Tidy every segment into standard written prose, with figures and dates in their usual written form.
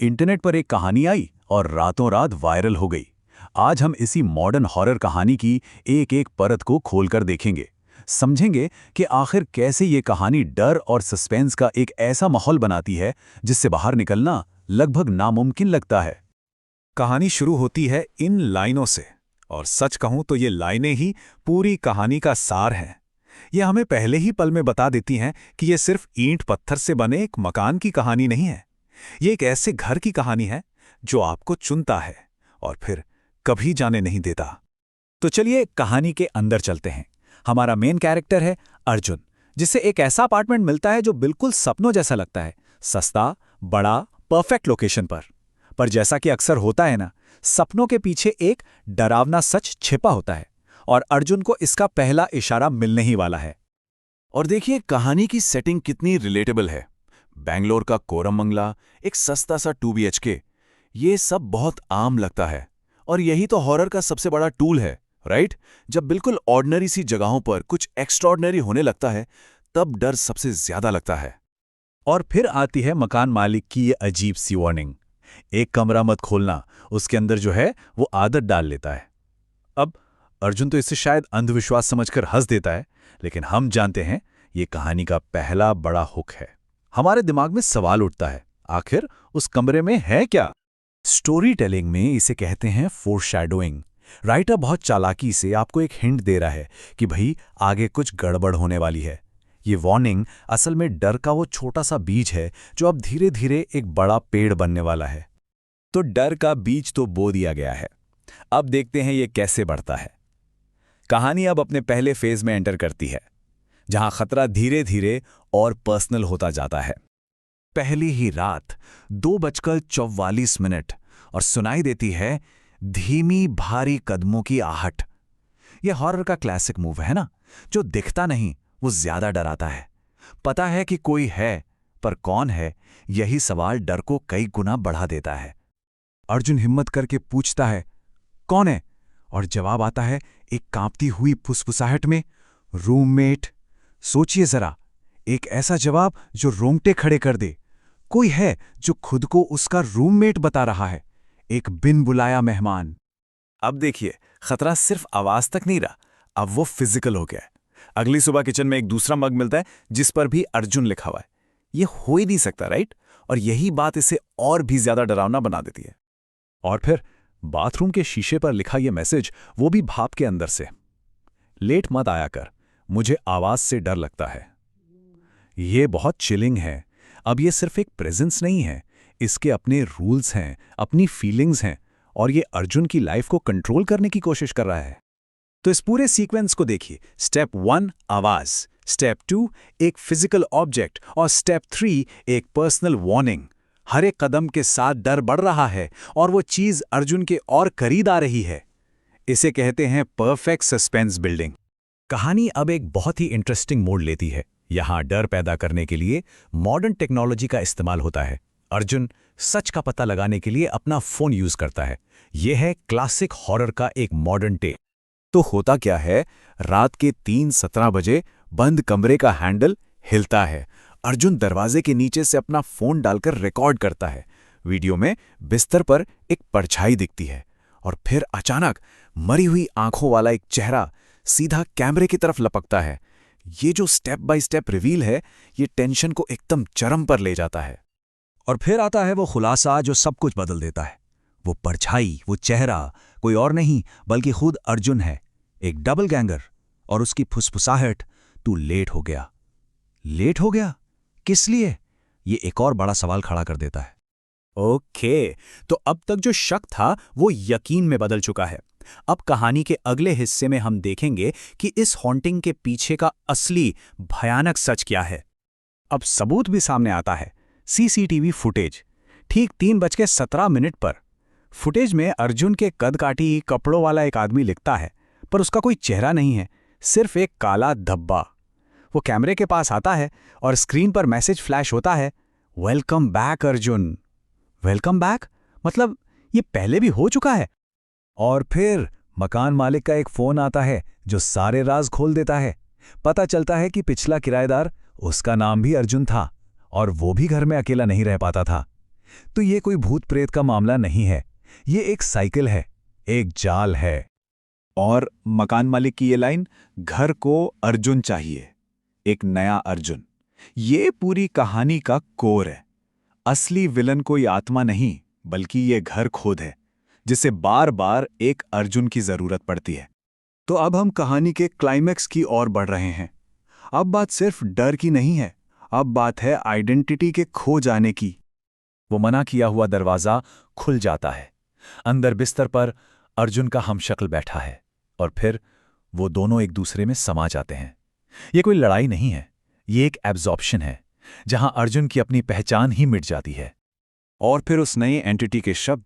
Internet पर एक कहानी आई और रातों रात वायरल हो गई। आज हम इसी मॉडर्न हॉरर कहानी की एक एक परत को खोलकर देखेंगे, समझेंगे कि आखिर कैसे ये कहानी डर और सस्पेंस का एक ऐसा माहौल बनाती है जिससे बाहर निकलना लगभग नामुमकिन लगता है। कहानी शुरू होती है इन लाइनों से, और सच कहूं तो ये लाइनें ही पूरी कहानी का सार हैं। ये हमें पहले ही पल में बता देती हैं कि ये सिर्फ ईंट पत्थर से बने एक मकान की कहानी नहीं है। ये एक ऐसे घर की कहानी है जो आपको चुनता है और फिर कभी जाने नहीं देता। तो चलिए कहानी के अंदर चलते हैं। हमारा मेन कैरेक्टर है अर्जुन, जिसे एक ऐसा अपार्टमेंट मिलता है जो बिल्कुल सपनों जैसा लगता है। सस्ता, बड़ा, परफेक्ट लोकेशन पर जैसा कि अक्सर होता है ना, सपनों के पीछे एक डरावना सच छिपा होता है और अर्जुन को इसका पहला इशारा मिलने ही वाला है। और देखिए कहानी की सेटिंग कितनी रिलेटेबल है। बेंगलोर का कोरम बंगला, एक सस्ता सा 2 BHK, ये सब बहुत आम लगता है। और यही तो हॉरर का सबसे बड़ा टूल है, राइट? जब बिल्कुल ऑर्डिनरी सी जगहों पर कुछ एक्स्ट्राऑर्डिनरी होने लगता है, तब डर सबसे ज्यादा लगता है। और फिर आती है मकान मालिक की ये अजीब सी वार्निंग, एक कमरा मत खोलना, उसके अंदर जो है वो आदत डाल लेता है। अब अर्जुन तो इसे शायद अंधविश्वास समझकर हंस देता है, लेकिन हम जानते हैं ये कहानी का पहला बड़ा हुक है। हमारे दिमाग में सवाल उठता है, आखिर उस कमरे में है क्या? स्टोरी टेलिंग में इसे कहते हैं फोरशैडोइंग। राइटर बहुत चालाकी से आपको एक हिंट दे रहा है कि भाई आगे कुछ गड़बड़ होने वाली है। ये वार्निंग असल में डर का वो छोटा सा बीज है जो अब धीरे धीरे एक बड़ा पेड़ बनने वाला है। तो डर का बीज तो बो दिया गया है, अब देखते हैं ये कैसे बढ़ता है। कहानी अब अपने पहले फेज में एंटर करती है, जहां खतरा धीरे धीरे और पर्सनल होता जाता है। पहली ही रात 2:44 और सुनाई देती है धीमी भारी कदमों की आहट। यह हॉरर का क्लासिक मूव है ना, जो दिखता नहीं वो ज्यादा डराता है। पता है कि कोई है, पर कौन है, यही सवाल डर को कई गुना बढ़ा देता है। अर्जुन हिम्मत करके पूछता है, कौन है? और जवाब आता है एक कांपती हुई फुसफुसाहट में, रूममेट। सोचिए जरा, एक ऐसा जवाब जो रोंगटे खड़े कर दे। कोई है जो खुद को उसका रूममेट बता रहा है, एक बिन बुलाया मेहमान। अब देखिए, खतरा सिर्फ आवाज तक नहीं रहा, अब वो फिजिकल हो गया है। अगली सुबह किचन में एक दूसरा मग मिलता है जिस पर भी अर्जुन लिखा हुआ है। ये हो ही नहीं सकता, राइट? और यही बात इसे और भी ज्यादा डरावना बना देती है। और फिर बाथरूम के शीशे पर लिखा यह मैसेज, वो भी भाप के अंदर से, लेट मत आया कर, मुझे आवाज से डर लगता है। ये बहुत चिलिंग है। अब ये सिर्फ एक प्रेजेंस नहीं है, इसके अपने रूल्स हैं, अपनी फीलिंग्स हैं, और ये अर्जुन की लाइफ को कंट्रोल करने की कोशिश कर रहा है। तो इस पूरे सीक्वेंस को देखिए। स्टेप 1 आवाज, स्टेप 2 एक फिजिकल ऑब्जेक्ट, और स्टेप 3 एक पर्सनल वार्निंग। हर एक कदम के साथ डर बढ़ रहा है और वो चीज अर्जुन के और करीब आ रही है। इसे कहते हैं परफेक्ट सस्पेंस बिल्डिंग। कहानी अब एक बहुत ही इंटरेस्टिंग मोड़ लेती है। यहां डर पैदा करने के लिए मॉडर्न टेक्नोलॉजी का इस्तेमाल होता है। अर्जुन सच का पता लगाने के लिए अपना फोन यूज करता है। यह है क्लासिक हॉरर का एक मॉडर्न टेक। तो होता क्या है, रात के 3:17 बजे बंद कमरे का हैंडल हिलता है। अर्जुन दरवाजे के नीचे से अपना फोन डालकर रिकॉर्ड करता है। वीडियो में बिस्तर पर एक परछाई दिखती है और फिर अचानक मरी हुई आंखों वाला एक चेहरा सीधा कैमरे की तरफ लपकता है। ये जो स्टेप बाय स्टेप रिवील है, ये टेंशन को एकदम चरम पर ले जाता है। और फिर आता है वो खुलासा जो सब कुछ बदल देता है। वो परछाई, वो चेहरा कोई और नहीं बल्कि खुद अर्जुन है, एक डबल गैंगर। और उसकी फुसफुसाहट, तू लेट हो गया। लेट हो गया किस लिए? ये एक और बड़ा सवाल खड़ा कर देता है। ओके, तो अब तक जो शक था वो यकीन में बदल चुका है। अब कहानी के अगले हिस्से में हम देखेंगे कि इस हॉन्टिंग के पीछे का असली भयानक सच क्या है। अब सबूत भी सामने आता है, सीसीटीवी फुटेज। ठीक 3:17 पर फुटेज में अर्जुन के कद काटी कपड़ों वाला एक आदमी लिखता है, पर उसका कोई चेहरा नहीं है, सिर्फ एक काला धब्बा। वो कैमरे के पास आता है और स्क्रीन पर मैसेज फ्लैश होता है, welcome back Arjun. Welcome back मतलब ये पहले भी हो चुका है। और फिर मकान मालिक का एक फोन आता है जो सारे राज खोल देता है। पता चलता है कि पिछला किराएदार, उसका नाम भी अर्जुन था और वो भी घर में अकेला नहीं रह पाता था। तो ये कोई भूत प्रेत का मामला नहीं है, ये एक साइकिल है, एक जाल है। और मकान मालिक की ये लाइन, घर को अर्जुन चाहिए, एक नया अर्जुन, ये पूरी कहानी का कोर है। असली विलन कोई आत्मा नहीं, बल्कि ये घर खुद है, जिसे बार बार एक अर्जुन की जरूरत पड़ती है। तो अब हम कहानी के क्लाइमैक्स की ओर बढ़ रहे हैं। अब बात सिर्फ डर की नहीं है, अब बात है आइडेंटिटी के खो जाने की। वो मना किया हुआ दरवाजा खुल जाता है। अंदर बिस्तर पर अर्जुन का हमशक्ल बैठा है और फिर वो दोनों एक दूसरे में समा जाते हैं। ये कोई लड़ाई नहीं है, ये एक एब्जॉर्प्शन है, जहां अर्जुन की अपनी पहचान ही मिट जाती है। और फिर उस नई एंटिटी के शब्द,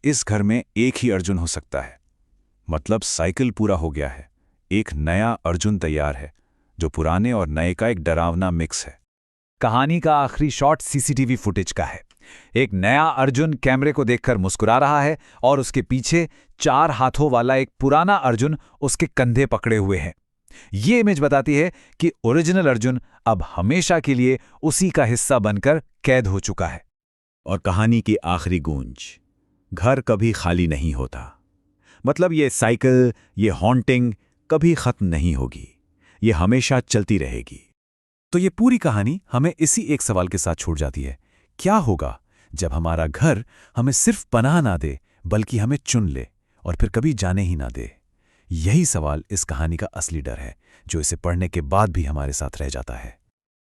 इस घर में एक ही अर्जुन हो सकता है। मतलब साइकिल पूरा हो गया है, एक नया अर्जुन तैयार है, जो पुराने और नए का एक डरावना मिक्स है। कहानी का आखिरी शॉट सीसीटीवी फुटेज का है। एक नया अर्जुन कैमरे को देखकर मुस्कुरा रहा है और उसके पीछे 4 हाथों वाला एक पुराना अर्जुन उसके कंधे पकड़े हुए है। ये इमेज बताती है कि ओरिजिनल अर्जुन अब हमेशा के लिए उसी का हिस्सा बनकर कैद हो चुका है। और कहानी की आखिरी गूंज, घर कभी खाली नहीं होता। मतलब ये साइकिल, ये हॉन्टिंग कभी खत्म नहीं होगी, ये हमेशा चलती रहेगी। तो ये पूरी कहानी हमें इसी एक सवाल के साथ छोड़ जाती है, क्या होगा जब हमारा घर हमें सिर्फ पनाह ना दे, बल्कि हमें चुन ले और फिर कभी जाने ही ना दे। यही सवाल इस कहानी का असली डर है, जो इसे पढ़ने के बाद भी हमारे साथ रह जाता है।